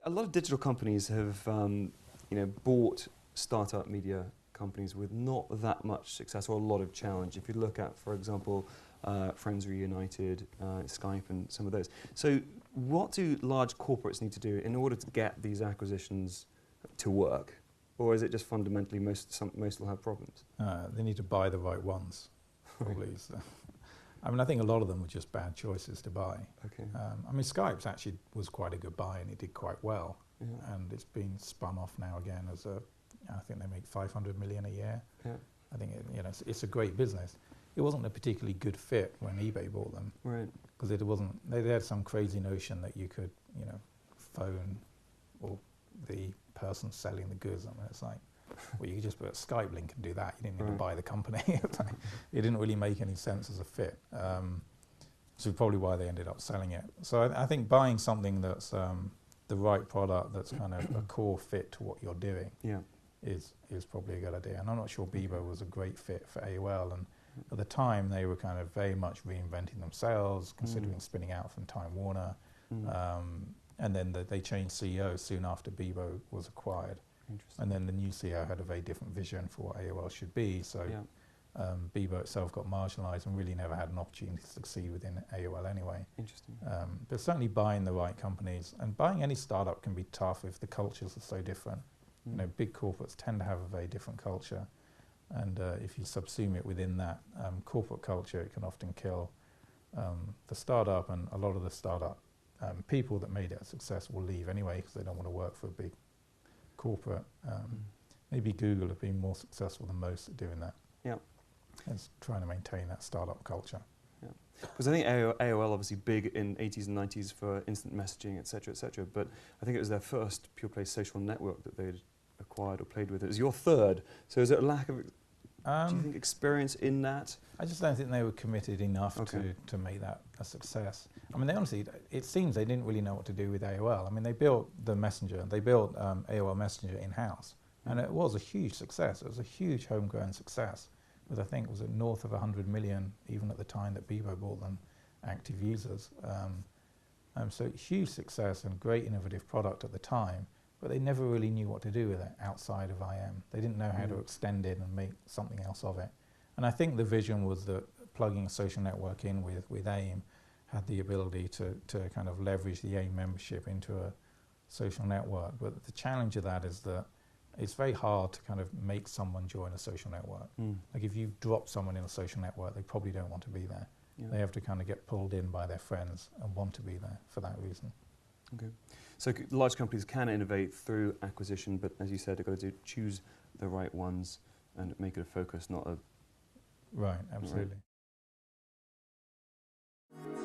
A lot of digital companies have, bought startup media companies with not that much success or a lot of challenge. If you look at, for example, Friends Reunited, Skype and some of those. So what do large corporates need to do in order to get these acquisitions to work? Or is it just fundamentally most will have problems? They need to buy the right ones, probably. So. I mean, I think a lot of them were just bad choices to buy. Okay. I mean, Skype's actually was quite a good buy and it did quite well. Yeah. And it's been spun off now again as I think they make 500 million a year. Yeah. I think it's a great business. It wasn't a particularly good fit when eBay bought them. Right. Because it wasn't, they had some crazy notion that you could, phone or the person selling the goods. I mean, it's like, well, you could just put a Skype link and do that. You didn't need to buy the company. It didn't really make any sense as a fit. So probably why they ended up selling it. So I think buying something that's the right product, that's kind of a core fit to what you're doing, is probably a good idea. And I'm not sure Bebo was a great fit for AOL. And at the time, they were kind of very much reinventing themselves, considering spinning out from Time Warner. And then they changed CEO soon after Bebo was acquired. And then the new CEO had a very different vision for what AOL should be. So Bebo itself got marginalised and really never had an opportunity to succeed within AOL anyway. Interesting. But certainly buying the right companies, and buying any startup can be tough if the cultures are so different. Big corporates tend to have a very different culture. And if you subsume it within that corporate culture, it can often kill the startup, and a lot of the startup people that made it a success will leave anyway because they don't want to work for a big corporate. Maybe Google have been more successful than most at doing that. Yeah. It's trying to maintain that startup culture. Yeah. Because I think AOL obviously big in 80s and 90s for instant messaging, et cetera, but I think it was their first pure play social network that they'd acquired or played with. It was your third. So is it a lack of, do you think, experience in that? I just don't think they were committed enough to make that a success. I mean, they honestly, it seems they didn't really know what to do with AOL. I mean, they built the Messenger, they built AOL Messenger in-house, and it was a huge success. It was a huge homegrown success, with I think was it north of 100 million, even at the time that Bebo bought them, active users. So huge success and great innovative product at the time, but they never really knew what to do with it outside of IM. They didn't know how to extend it and make something else of it. And I think the vision was that plugging a social network in with AIM had the ability to kind of leverage the AIM membership into a social network. But the challenge of that is that it's very hard to kind of make someone join a social network. Like if you drop someone in a social network, they probably don't want to be there. They have to kind of get pulled in by their friends and want to be there for that reason. Okay. So large companies can innovate through acquisition, but as you said, they've got to choose the right ones and make it a focus, not a... Right, absolutely. Right.